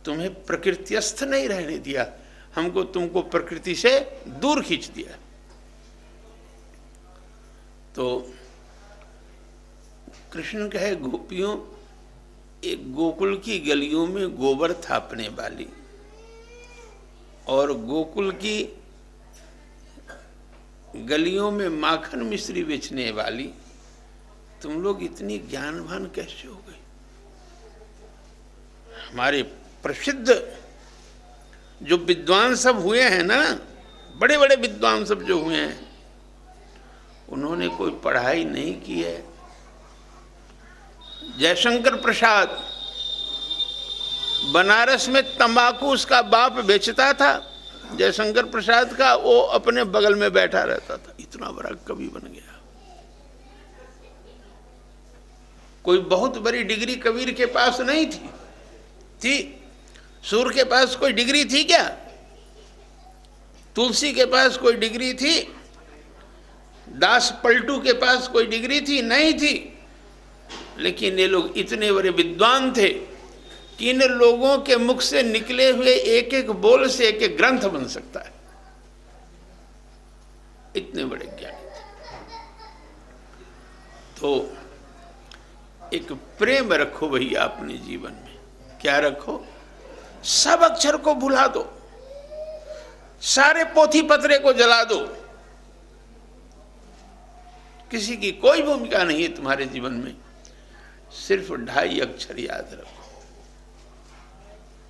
तुम्हें प्रकृतिस्थ नहीं रहने दिया, हमको तुमको प्रकृति से दूर खींच दिया। तो कृष्ण कहे गोपियों, एक गोकुल की गलियों में गोबर थापने वाली और गोकुल की गलियों में माखन मिश्री बेचने वाली, तुम लोग इतनी ज्ञानवान कैसे हो गए? हमारे प्रसिद्ध जो विद्वान सब हुए हैं ना, बड़े बड़े विद्वान सब जो हुए हैं, उन्होंने कोई पढ़ाई नहीं की है। जयशंकर प्रसाद बनारस में तंबाकू उसका बाप बेचता था, जयशंकर प्रसाद का वो अपने बगल में बैठा रहता था, इतना बड़ा कवि बन गया। कोई बहुत बड़ी डिग्री कबीर के पास नहीं थी। सूर के पास कोई डिग्री थी क्या? तुलसी के पास कोई डिग्री थी? दास पलटू के पास कोई डिग्री थी? नहीं थी। लेकिन ये लोग इतने बड़े विद्वान थे कि इन लोगों के मुख से निकले हुए एक एक बोल से एक एक ग्रंथ बन सकता है, इतने बड़े ज्ञानी थे। तो एक प्रेम रखो भैया अपने जीवन में। क्या रखो? सब अक्षर को भुला दो, सारे पोथी पत्रे को जला दो, किसी की कोई भूमिका नहीं है तुम्हारे जीवन में। सिर्फ 2.5 अक्षर याद रखो,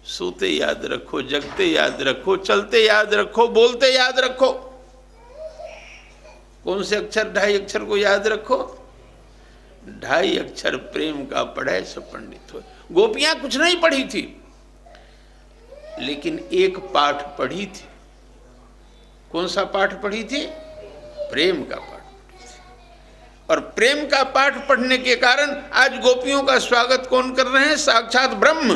सोते याद रखो, जगते याद रखो, चलते याद रखो, बोलते याद रखो। कौन से अक्षर? 2.5 अक्षर को याद रखो। 2.5 अक्षर प्रेम का पढ़े सो पंडित हो। गोपियां कुछ नहीं पढ़ी थी, लेकिन एक पाठ पढ़ी थी। कौन सा पाठ पढ़ी थी? प्रेम का पाठ पढ़ी थी। और प्रेम का पाठ पढ़ने के कारण आज गोपियों का स्वागत कौन कर रहे हैं? साक्षात ब्रह्म।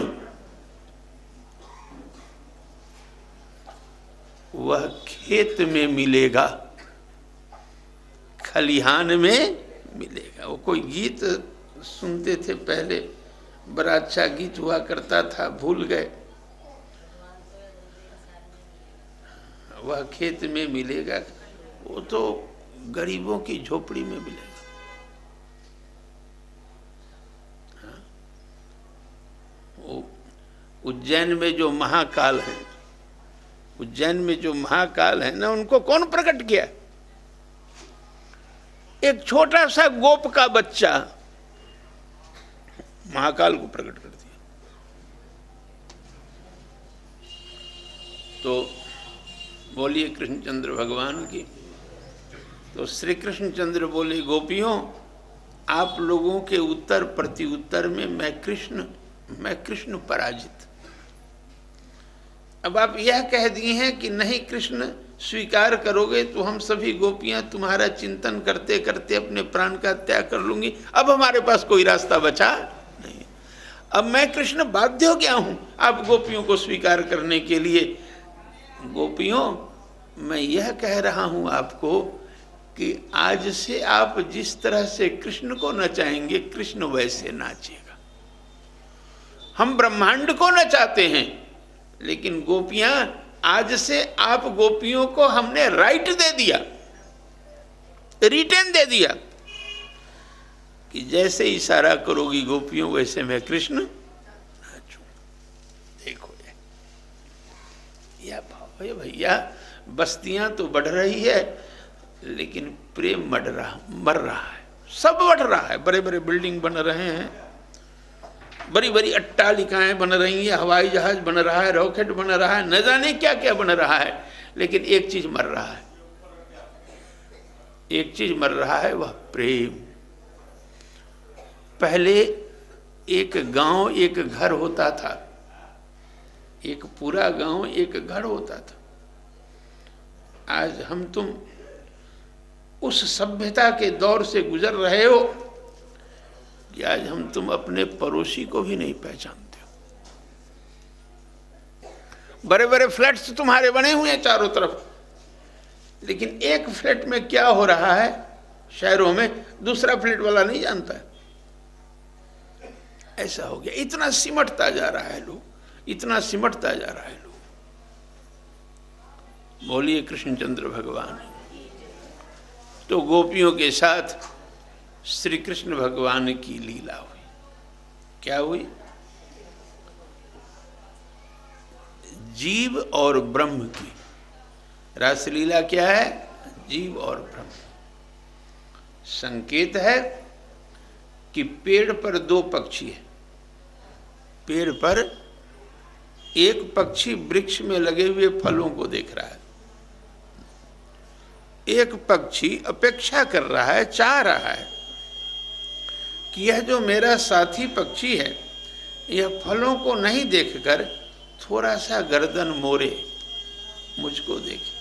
वह खेत में मिलेगा, खलिहान में मिलेगा। वो कोई गीत सुनते थे पहले, बड़ा अच्छा गीत हुआ करता था, भूल गए। वह खेत में मिलेगा, वो तो गरीबों की झोपड़ी में मिलेगा। हाँ? उज्जैन में जो महाकाल है, उज्जैन में जो महाकाल है ना, उनको कौन प्रकट किया? एक छोटा सा गोप का बच्चा महाकाल को प्रकट कर दिया। तो बोलिए कृष्णचंद्र भगवान की। तो श्री कृष्णचंद्र बोले, गोपियों, आप लोगों के उत्तर प्रति उत्तर में मैं कृष्ण पराजित। अब आप यह कह दिए हैं कि नहीं कृष्ण स्वीकार करोगे तो हम सभी गोपियां तुम्हारा चिंतन करते करते अपने प्राण का त्याग कर लूंगी। अब हमारे पास कोई रास्ता बचा नहीं। अब मैं कृष्ण बाध्य हो गया हूं आप गोपियों को स्वीकार करने के लिए। गोपियों, मैं यह कह रहा हूं आपको कि आज से आप जिस तरह से कृष्ण को नचाएंगे, कृष्ण वैसे नाचेगा। हम ब्रह्मांड को नचाते हैं, लेकिन गोपियां, आज से आप गोपियों को हमने राइट दे दिया, रिटर्न दे दिया कि जैसे इशारा करोगी गोपियों वैसे मैं कृष्ण नाचूं। देखो यह भाव है भैया। बस्तियां तो बढ़ रही है, लेकिन प्रेम मर रहा है। सब बढ़ रहा है, बड़े बड़े बिल्डिंग बन रहे हैं, बड़ी बड़ी अट्टालिकाएं बन रही हैं, हवाई जहाज बन रहा है, रॉकेट बन रहा है, न जाने क्या क्या बन रहा है। लेकिन एक चीज मर रहा है, एक चीज मर रहा है, वह प्रेम। पहले एक गांव एक घर होता था, एक पूरा गांव एक घर होता था। आज हम तुम उस सभ्यता के दौर से गुजर रहे हो कि आज हम तुम अपने पड़ोसी को भी नहीं पहचानते हो। बड़े बड़े फ्लैट्स तुम्हारे बने हुए हैं चारों तरफ, लेकिन एक फ्लैट में क्या हो रहा है शहरों में, दूसरा फ्लैट वाला नहीं जानता है। ऐसा हो गया, इतना सिमटता जा रहा है लोग, इतना सिमटता जा रहा है लोग। बोलिए कृष्णचंद्र भगवान। तो गोपियों के साथ श्री कृष्ण भगवान की लीला हुई। क्या हुई? जीव और ब्रह्म की रासलीला। क्या है? जीव और ब्रह्म। संकेत है कि पेड़ पर दो पक्षी है। पेड़ पर एक पक्षी वृक्ष में लगे हुए फलों को देख रहा है, एक पक्षी अपेक्षा कर रहा है, चाह रहा है कि यह जो मेरा साथी पक्षी है यह फलों को नहीं देखकर थोड़ा सा गर्दन मोड़े, मुझको देखे।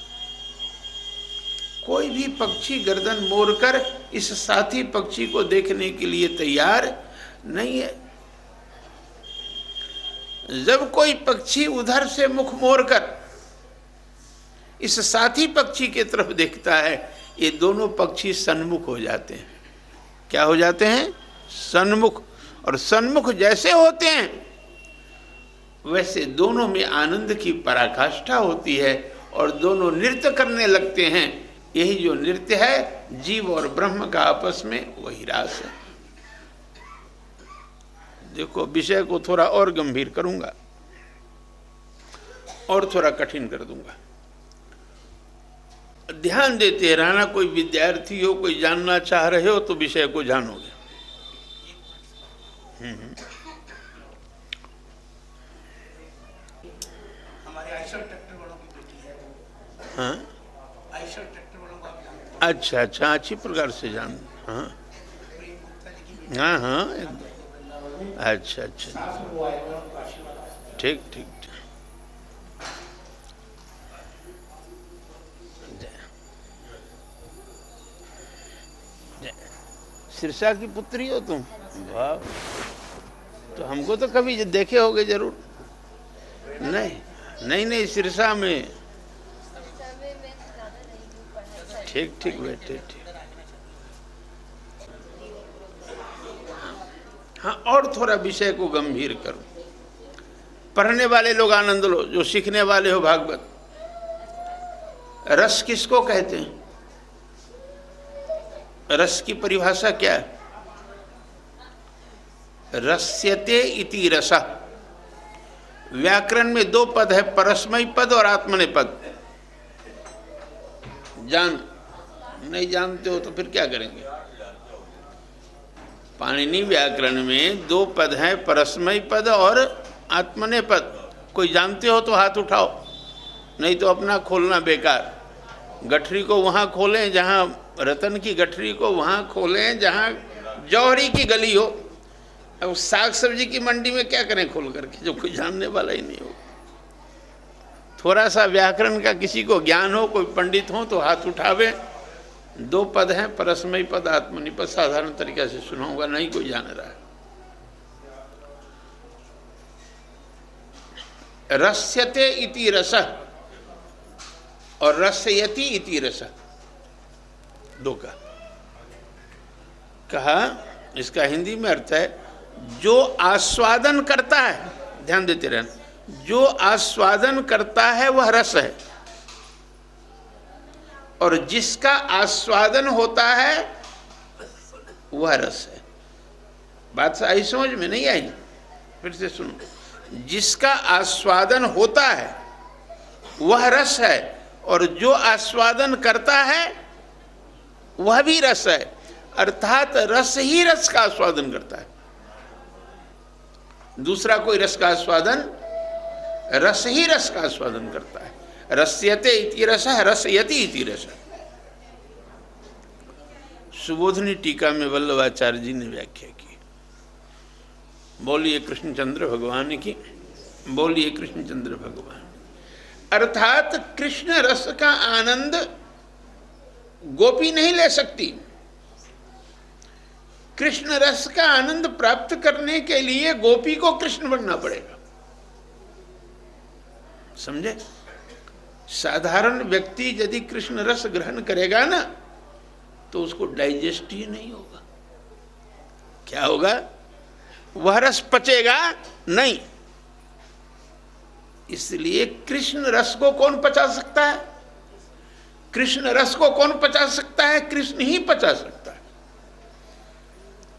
कोई भी पक्षी गर्दन मोड़कर इस साथी पक्षी को देखने के लिए तैयार नहीं है। जब कोई पक्षी उधर से मुख मोड़कर इस साथी पक्षी की तरफ देखता है, ये दोनों पक्षी सन्मुख हो जाते हैं। क्या हो जाते हैं? सन्मुख। और सन्मुख जैसे होते हैं वैसे दोनों में आनंद की पराकाष्ठा होती है और दोनों नृत्य करने लगते हैं। यही जो नृत्य है जीव और ब्रह्म का आपस में, वही रास है। देखो, विषय को थोड़ा और गंभीर करूंगा और थोड़ा कठिन कर दूंगा। ध्यान देते रहना। कोई विद्यार्थी हो, कोई जानना चाह रहे हो तो विषय को जानोगे। हमारे आइशर ट्रैक्टर वालों की बेटी है। हाँ, आइशर ट्रैक्टर वालों को आप जानते हैं? अच्छा अच्छा, अच्छी प्रकार से जान। हाँ हाँ हाँ, एकदम। अच्छा अच्छा, ठीक ठीक। सिरसा की पुत्री हो तुम? वाह, तो हमको तो कभी देखे होगे जरूर। नहीं नहीं नहीं, सिरसा में। ठीक ठीक बेटे, ठीक। हाँ, और थोड़ा विषय को गंभीर करो। पढ़ने वाले लोग आनंद लो, जो सीखने वाले हो भागवत। रस किसको कहते हैं? रस की परिभाषा क्या है? रस्यते इति रसः। व्याकरण में दो पद है, परस्मय पद और आत्मनेपद। नहीं जानते हो तो फिर क्या करेंगे? पाणिनि व्याकरण में दो पद हैं, परस्मय पद और आत्मनेपद। कोई जानते हो तो हाथ उठाओ, नहीं तो अपना खोलना बेकार। गठरी को वहाँ खोलें जहाँ रतन की गठरी को वहाँ खोलें जहाँ जौहरी की गली हो। अब साग सब्जी की मंडी में क्या करें खोल करके, जो कोई जानने वाला ही नहीं हो। थोड़ा सा व्याकरण का किसी को ज्ञान हो, कोई पंडित हो तो हाथ उठावे। दो पद हैं, परस्मय पद, आत्मनिपद। साधारण तरीके से सुनाऊंगा, नहीं कोई जान रहा है। रस्यते इति रसः और रसयति इति रसः, दो का कहा। इसका हिंदी में अर्थ है जो आस्वादन करता है। ध्यान देते रहना, जो आस्वादन करता है वह रस है, और जिसका आस्वादन होता है वह रस है। बात आई समझ में? नहीं आई? फिर से सुनो। जिसका आस्वादन होता है वह रस है, और जो आस्वादन करता है वह भी रस है। अर्थात रस ही रस का आस्वादन करता है, दूसरा कोई रस का आस्वादन, रस ही रस का आस्वादन करता है। रस्यते इति रसः रसयति इति रसः। सुबोधनी टीका में वल्लभाचार्य जी ने व्याख्या की। बोलिए कृष्णचंद्र भगवान की, बोलिए कृष्णचंद्र भगवान। अर्थात कृष्ण रस का आनंद गोपी नहीं ले सकती। कृष्ण रस का आनंद प्राप्त करने के लिए गोपी को कृष्ण बनना पड़ेगा। समझे? साधारण व्यक्ति यदि कृष्ण रस ग्रहण करेगा ना तो उसको डाइजेस्ट ही नहीं होगा। क्या होगा? वह रस पचेगा नहीं। इसलिए कृष्ण रस को कौन पचा सकता है? कृष्ण रस को कौन पचा सकता है? कृष्ण ही पचा सकता है।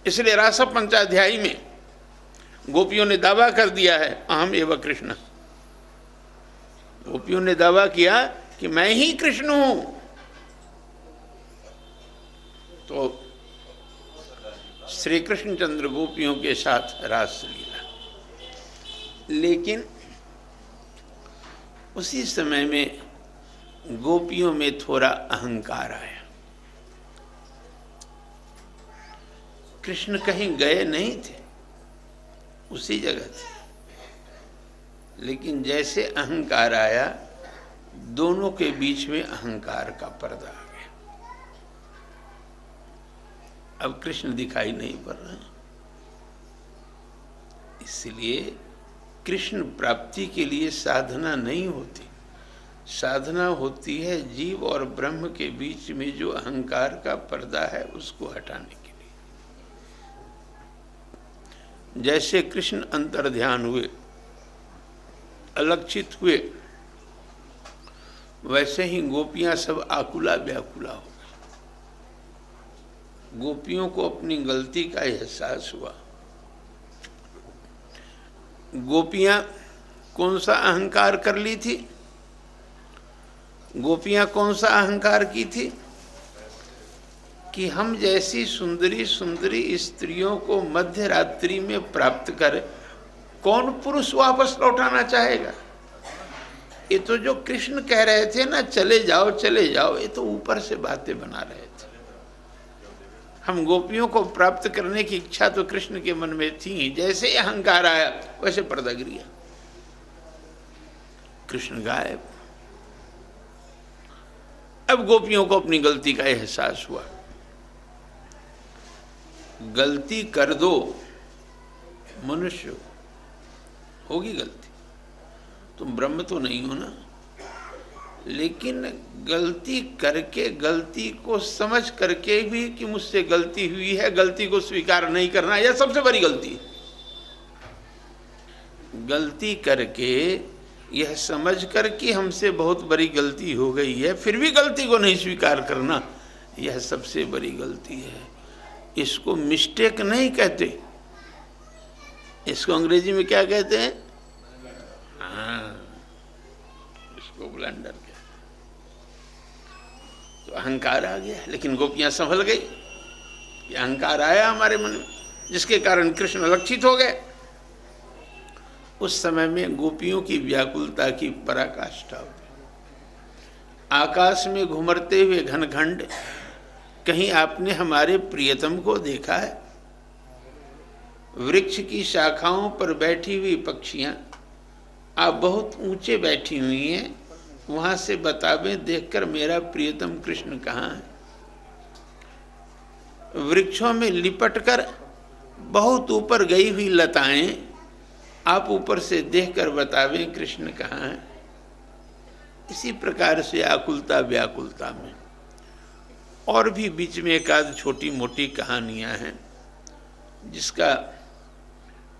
इसलिए रास पंचाध्यायी में गोपियों ने दावा कर दिया है, अहम एव कृष्ण। गोपियों ने दावा किया कि मैं ही कृष्ण हूं। तो श्री कृष्णचंद्र गोपियों के साथ रास लीला। लेकिन उसी समय में गोपियों में थोड़ा अहंकार आया। कृष्ण कहीं गए नहीं थे, उसी जगह थे, लेकिन जैसे अहंकार आया, दोनों के बीच में अहंकार का पर्दा आ गया। अब कृष्ण दिखाई नहीं पड़ रहे हैं। इसलिए कृष्ण प्राप्ति के लिए साधना नहीं होती, साधना होती है जीव और ब्रह्म के बीच में जो अहंकार का पर्दा है उसको हटाने के लिए। जैसे कृष्ण अंतर्ध्यान हुए, अलक्षित हुए, वैसे ही गोपियां सब आकुला व्याकुला हो गई। गोपियों को अपनी गलती का एहसास हुआ। गोपियां कौन सा अहंकार कर ली थी? गोपियां कौन सा अहंकार की थी कि हम जैसी सुंदरी सुंदरी स्त्रियों को मध्य रात्रि में प्राप्त कर कौन पुरुष वापस लौटाना चाहेगा? ये तो जो कृष्ण कह रहे थे ना, चले जाओ चले जाओ, ये तो ऊपर से बातें बना रहे थे। हम गोपियों को प्राप्त करने की इच्छा तो कृष्ण के मन में थी, जैसे अहंकार आया वैसे पर्दा गिर गया, कृष्ण गायब। अब गोपियों को अपनी गलती का एहसास हुआ। गलती कर दो, मनुष्य होगी गलती, तुम ब्रह्म तो नहीं हो ना। लेकिन गलती करके, गलती को समझ करके भी कि मुझसे गलती हुई है, गलती को स्वीकार नहीं करना, यह सबसे बड़ी गलती है। गलती करके यह समझ कर कि हमसे बहुत बड़ी गलती हो गई है, फिर भी गलती को नहीं स्वीकार करना, यह सबसे बड़ी गलती है। इसको मिस्टेक नहीं कहते, इसको अंग्रेजी में क्या कहते हैं? इसको ब्लंडर कहते। तो अहंकार आ गया, लेकिन गोपियां संभल गई। ये अहंकार आया हमारे मन में, जिसके कारण कृष्ण लक्षित हो गए। उस समय में गोपियों की व्याकुलता की पराकाष्ठा हुई। आकाश में घुमरते हुए घनघंड, कहीं आपने हमारे प्रियतम को देखा है? वृक्ष की शाखाओं पर बैठी हुई पक्षियां, आप बहुत ऊंचे बैठी हुई हैं, वहां से बतावें देखकर मेरा प्रियतम कृष्ण कहाँ है? वृक्षों में लिपटकर बहुत ऊपर गई हुई लताएं, आप ऊपर से देखकर बतावें कृष्ण कहाँ है? इसी प्रकार से आकुलता व्याकुलता में और भी बीच में एक आध छोटी मोटी कहानियां हैं जिसका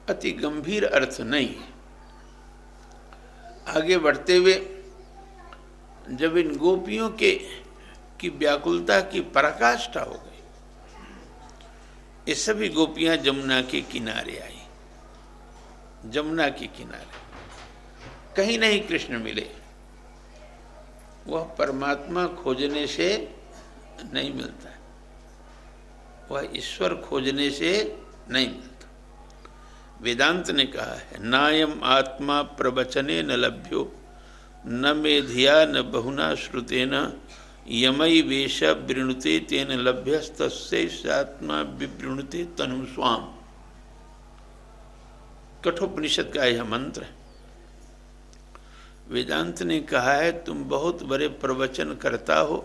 अति गंभीर अर्थ नहीं है। आगे बढ़ते हुए जब इन गोपियों की व्याकुलता की पराकाष्ठा हो गई, ये सभी गोपियां जमुना के किनारे आई। जमुना के किनारे कहीं नहीं कृष्ण मिले। वह परमात्मा खोजने से नहीं मिलता है, वह ईश्वर खोजने से नहीं मिलता। वेदांत ने कहा है, नायम आत्मा प्रवचने न लभ्यो न मेधिया न बहुना श्रुतेन यमई वेश वृणुते तेन लभ्यस्तस्यैषात्मा विवृणुते तनु स्वाम। कठोपनिषद का यह मंत्र है। वेदांत ने कहा है, तुम बहुत बड़े प्रवचन करता हो,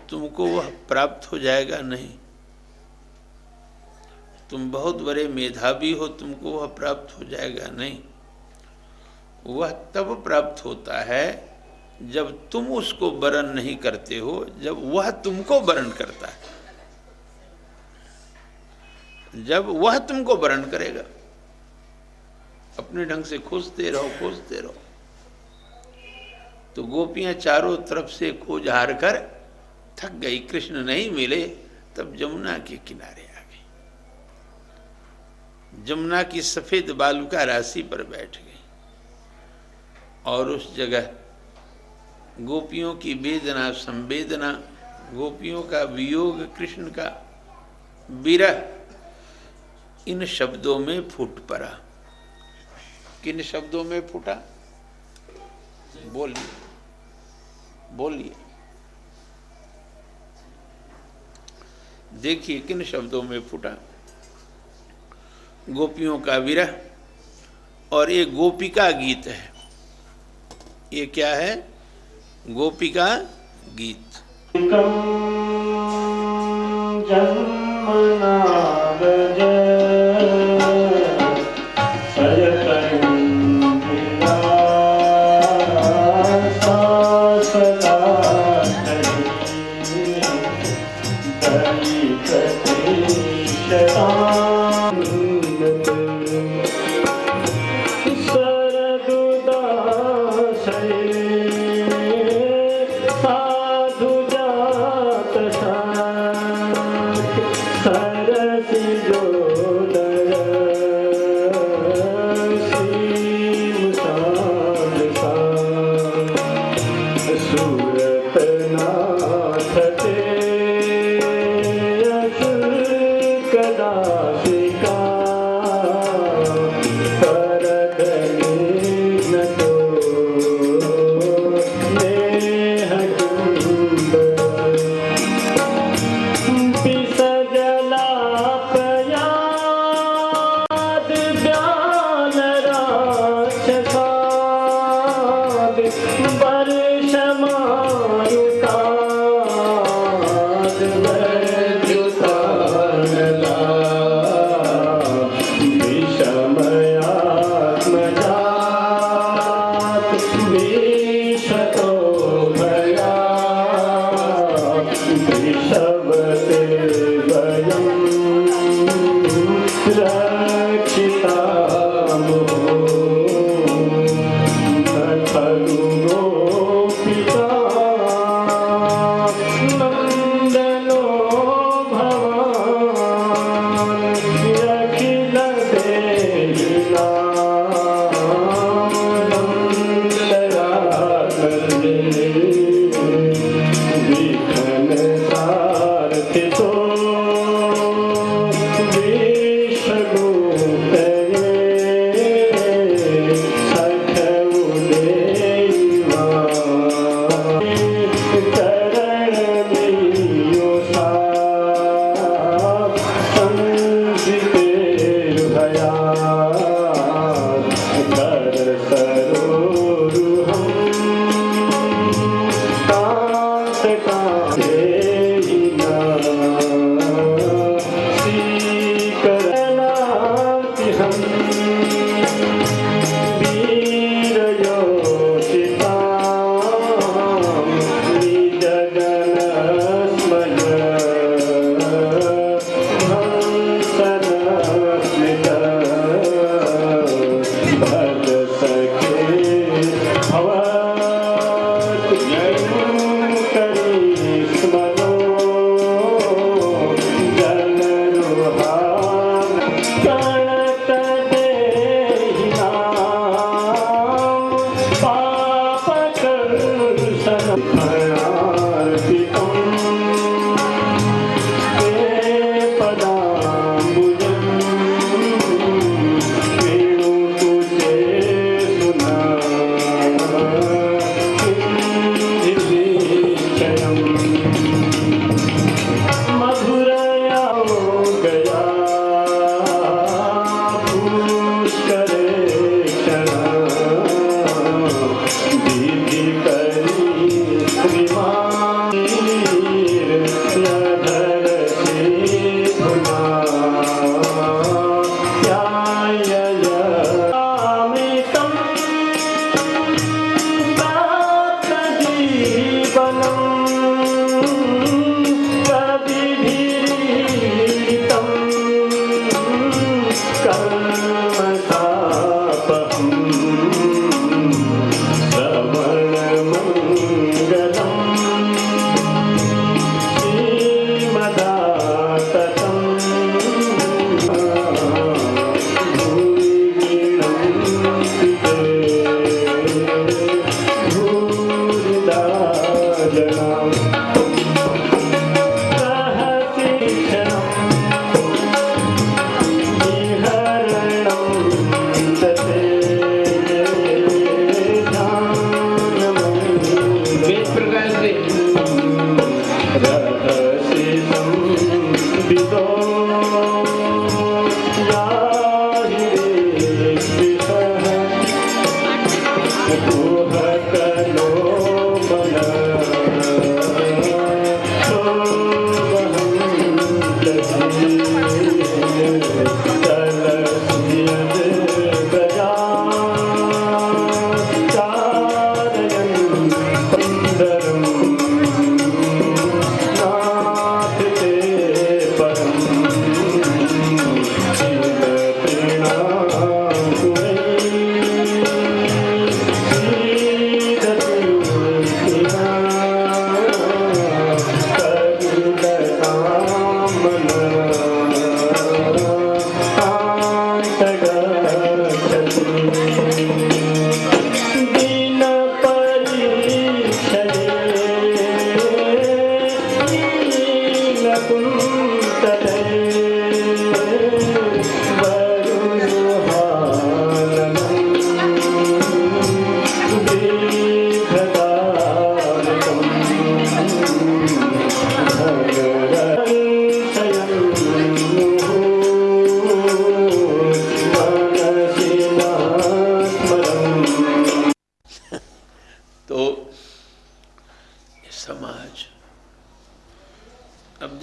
तुमको वह प्राप्त हो जाएगा नहीं। तुम बहुत बड़े मेधावी हो, तुमको वह प्राप्त हो जाएगा नहीं। वह तब प्राप्त होता है जब तुम उसको वरण नहीं करते हो, जब वह तुमको वरण करता है। जब वह तुमको वरण करेगा, अपने ढंग से खोजते रहो। तो गोपियां चारों तरफ से खोज हार कर थक गई, कृष्ण नहीं मिले। तब जमुना के किनारे आ गई, जमुना की सफेद बालुका राशि पर बैठ गई और उस जगह गोपियों की वेदना संवेदना, गोपियों का वियोग, कृष्ण का विरह इन शब्दों में फूट पड़ा। किन शब्दों में फूटा? बोलिए। देखिए किन शब्दों में फूटा। गोपियों का विरह, और ये गोपिका गीत है। ये क्या है? गोपिका गीत।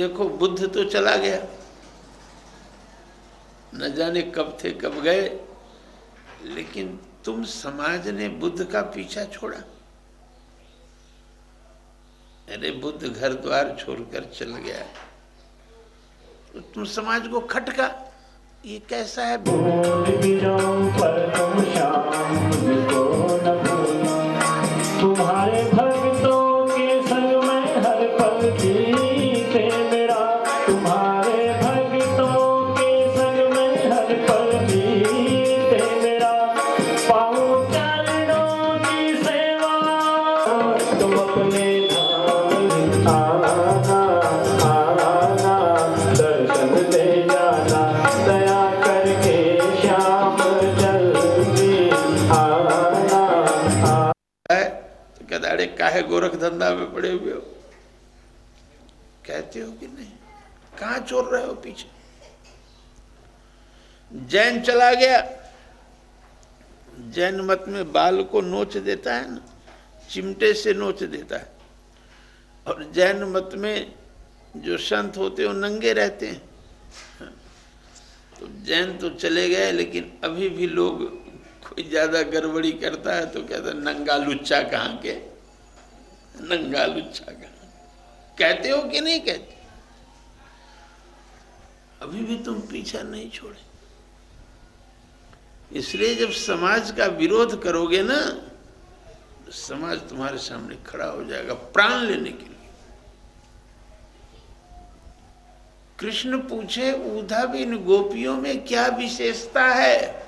देखो बुद्ध तो चला गया, न जाने कब थे कब गए, लेकिन तुम समाज ने बुद्ध का पीछा छोड़ा। अरे बुद्ध घर द्वार छोड़कर चल गया तो तुम समाज को खटका, ये कैसा है? तुम्हारे भक्तों के संग में हर पल जीते मेरा, तुम्हारे भक्तों के संग में हर पल जीते मेरा, पाऊं चरणों की सेवा, तुम अपने धाम आना आना, दर्शन दे जाना, दया करके श्याम जल्दी आना। तो कहता अरे काहे गोरख धंधा में पड़े हुए हो, कहते हो कि नहीं? कहाँ छोड़ रहे हो पीछे? जैन चला गया, जैन मत में बाल को नोच देता है ना, चिमटे से नोच देता है, और जैन मत में जो संत होते हैं वो नंगे रहते हैं। तो जैन तो चले गए, लेकिन अभी भी लोग कोई ज्यादा गड़बड़ी करता है तो कहता है नंगा लुच्चा कहाँ के, नंगा लुच्चा कहाँ, कहते हो कि नहीं कहते? अभी भी तुम पीछा नहीं छोड़े। इसलिए जब समाज का विरोध करोगे ना, तो समाज तुम्हारे सामने खड़ा हो जाएगा प्राण लेने के लिए। कृष्ण पूछे उद्धव इन गोपियों में क्या विशेषता है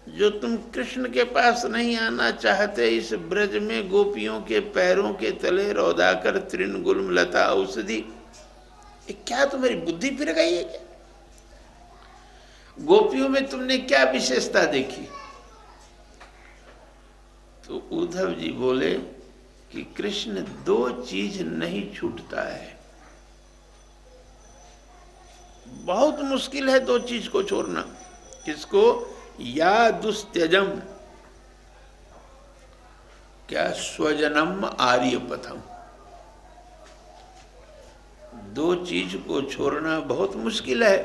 जो तुम कृष्ण के पास नहीं आना चाहते? इस ब्रज में गोपियों के पैरों के तले रौदाकर तृण गुल्म लता औषधि, ये क्या तुम्हारी बुद्धि फिर गई है क्या? गोपियों में तुमने क्या विशेषता देखी? तो उद्धव जी बोले कि कृष्ण दो चीज नहीं छूटता है, बहुत मुश्किल है दो चीज को छोड़ना। किसको? या दुस्त्यजम, क्या? स्वजनम आर्यपथम। दो चीज को छोड़ना बहुत मुश्किल है।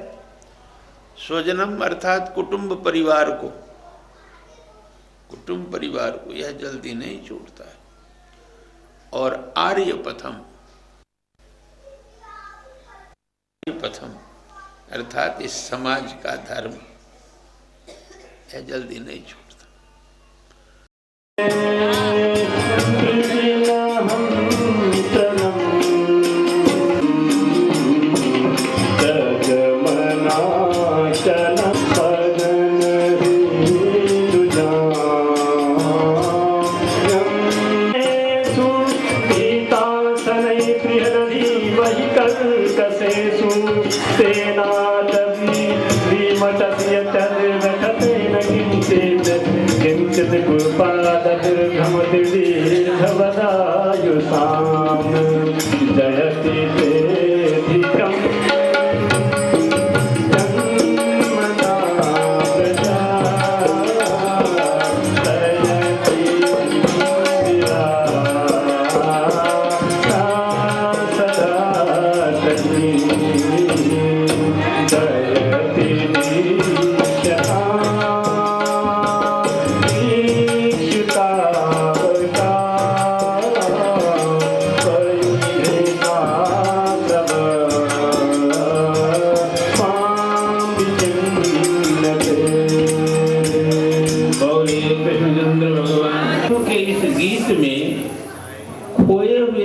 स्वजनम अर्थात कुटुंब परिवार को, कुटुंब परिवार को यह जल्दी नहीं छूटता है। और आर्यपथम, आर्यपथम अर्थात इस समाज का धर्म, यह जल्दी नहीं छूटता।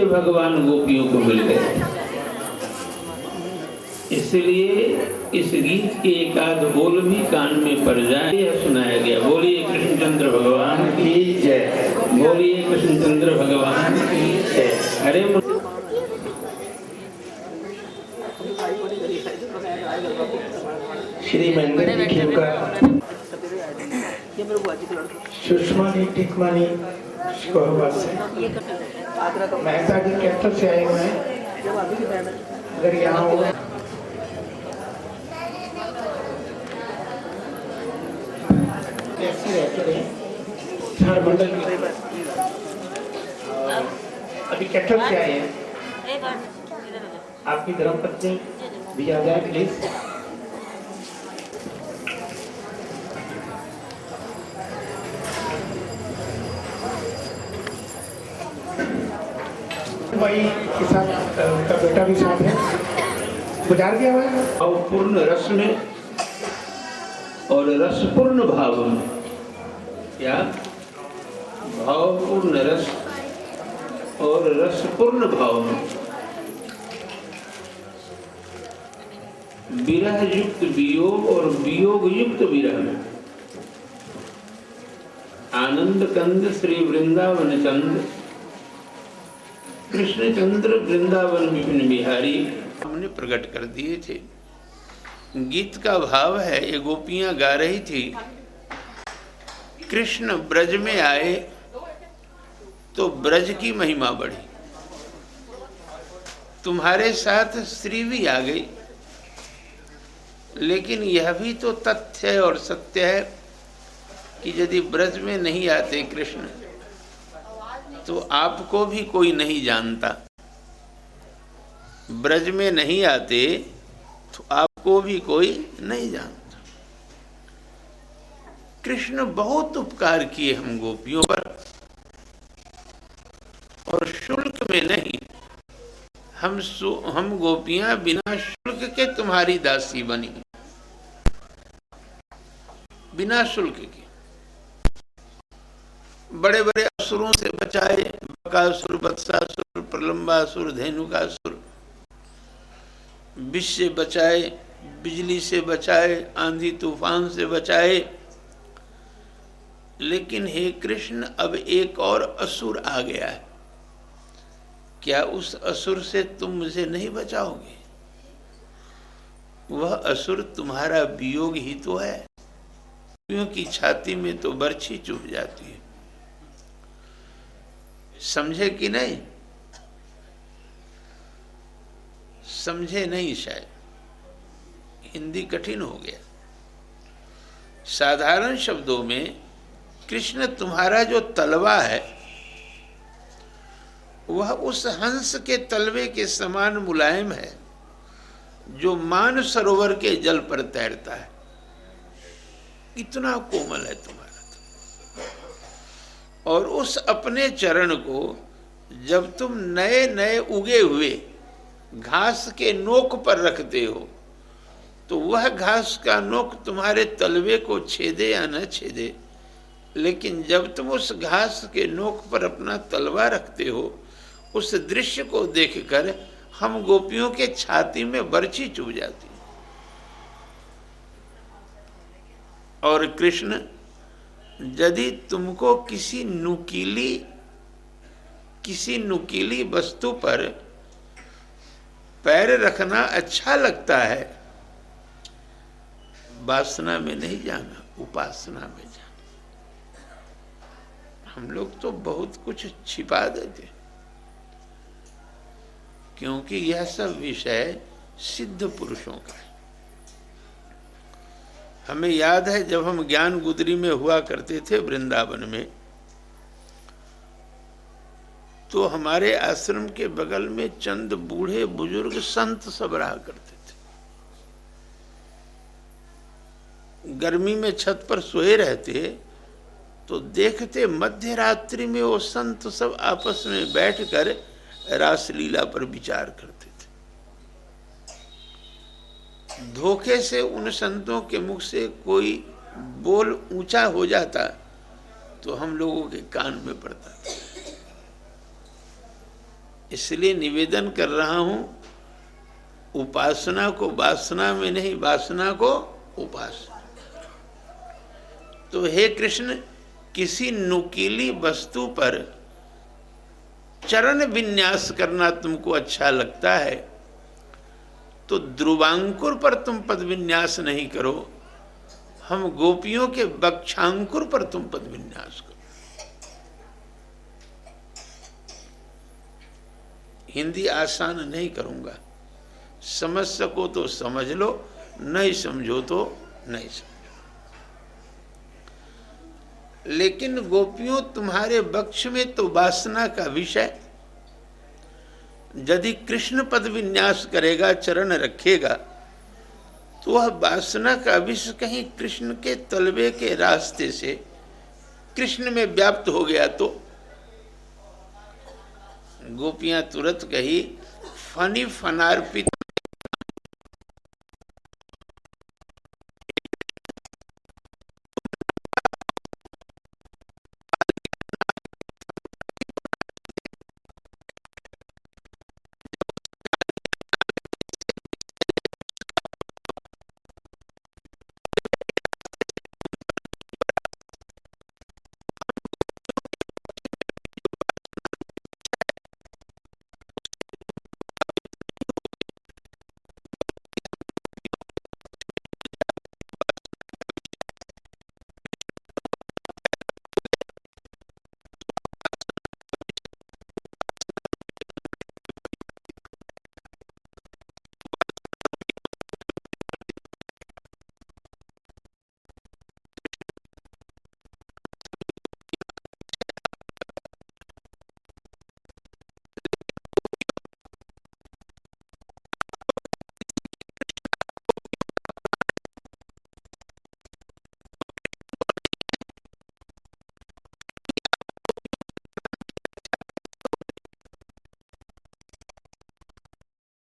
भगवान गोपियों को मिल गए। इसलिए इस गीत के एक आध बोल भी कान में पड़ जाए, यह सुनाया गया। बोलिए कृष्णचंद्र भगवान की जय, बोलिए कृष्णचंद्र भगवान की जय। अरे श्री महेंद्र जी का सुषमानी टिकमानी मेहता जी कैंटर से आए हुए हैं। अगर यहाँ हो ऐसे रहते हैं चार मंडल अभी कैंटर से आए हैं। आपकी धर्मपत्नी भी आ जाए प्लीज। भाई के साथ उनका बेटा भी साथ है। गुजार गया हुआ है भावपूर्ण रस में और रसपूर्ण भाव में। क्या? भावपूर्ण रस और रसपूर्ण भाव में। विरह युक्त वियोग और वियोग युक्त विरह में। आनंद कंद श्री वृंदावन चंद कृष्ण चंद्र वृंदावन विपिन बिहारी हमने प्रकट कर दिए थे। गीत का भाव है, ये गोपियां गा रही थी, कृष्ण ब्रज में आए तो ब्रज की महिमा बढ़ी, तुम्हारे साथ श्री भी आ गई, लेकिन यह भी तो तथ्य और सत्य है कि यदि ब्रज में नहीं आते कृष्ण तो आपको भी कोई नहीं जानता। ब्रज में नहीं आते तो आपको भी कोई नहीं जानता। कृष्ण बहुत उपकार किए हम गोपियों पर, और शुल्क में नहीं। हम गोपियां बिना शुल्क के तुम्हारी दासी बनी, बिना शुल्क के। बड़े बड़े असुरों से बचाए, बकासुर, वत्सासुर, प्रलंबासुर, धेनुकासुर। विष से बचाए, बिजली से बचाए, आंधी तूफान से बचाए। लेकिन हे कृष्ण, अब एक और असुर आ गया है, क्या उस असुर से तुम मुझे नहीं बचाओगे? वह असुर तुम्हारा वियोग ही तो है, क्योंकि छाती में तो बर्छी चुभ जाती है। समझे कि नहीं? समझे नहीं, शायद हिंदी कठिन हो गया। साधारण शब्दों में कृष्ण तुम्हारा जो तलवा है वह उस हंस के तलवे के समान मुलायम है जो मान सरोवर के जल पर तैरता है। इतना कोमल है तुम्हारा। और उस अपने चरण को जब तुम नए नए उगे हुए घास के नोक पर रखते हो तो वह घास का नोक तुम्हारे तलवे को छेदे या न छेदे, लेकिन जब तुम उस घास के नोक पर अपना तलवा रखते हो, उस दृश्य को देखकर हम गोपियों के छाती में बर्छी चुभ जाती है। और कृष्ण, यदि तुमको किसी नुकीली वस्तु पर पैर रखना अच्छा लगता है, वासना में नहीं जाना, उपासना में जाना। हम लोग तो बहुत कुछ छिपा देते, क्योंकि यह सब विषय सिद्ध पुरुषों का है। हमें याद है जब हम ज्ञान गुदरी में हुआ करते थे वृंदावन में, तो हमारे आश्रम के बगल में चंद बूढ़े बुजुर्ग संत सब रहा करते थे। गर्मी में छत पर सोए रहते तो देखते मध्य रात्रि में वो संत सब आपस में बैठकर रासलीला पर विचार करते थे। धोखे से उन संतों के मुख से कोई बोल ऊंचा हो जाता तो हम लोगों के कान में पड़ता था। इसलिए निवेदन कर रहा हूं, उपासना को वासना में नहीं, वासना को उपासना। तो हे कृष्ण, किसी नुकीली वस्तु पर चरण विन्यास करना तुमको अच्छा लगता है तो ध्रुवांकुर पर तुम पद विन्यास नहीं करो, हम गोपियों के वक्षांकुर पर तुम पद विन्यास करो। हिंदी आसान नहीं करूंगा, समझ सको तो समझ लो, नहीं समझो तो नहीं समझो। लेकिन गोपियों, तुम्हारे वक्ष में तो वासना का विषय, यदि कृष्ण पद विन्यास करेगा, चरण रखेगा, तो वह वासना का विष कहीं कृष्ण के तलवे के रास्ते से कृष्ण में व्याप्त हो गया तो गोपियां तुरंत कही फनी फनार्पित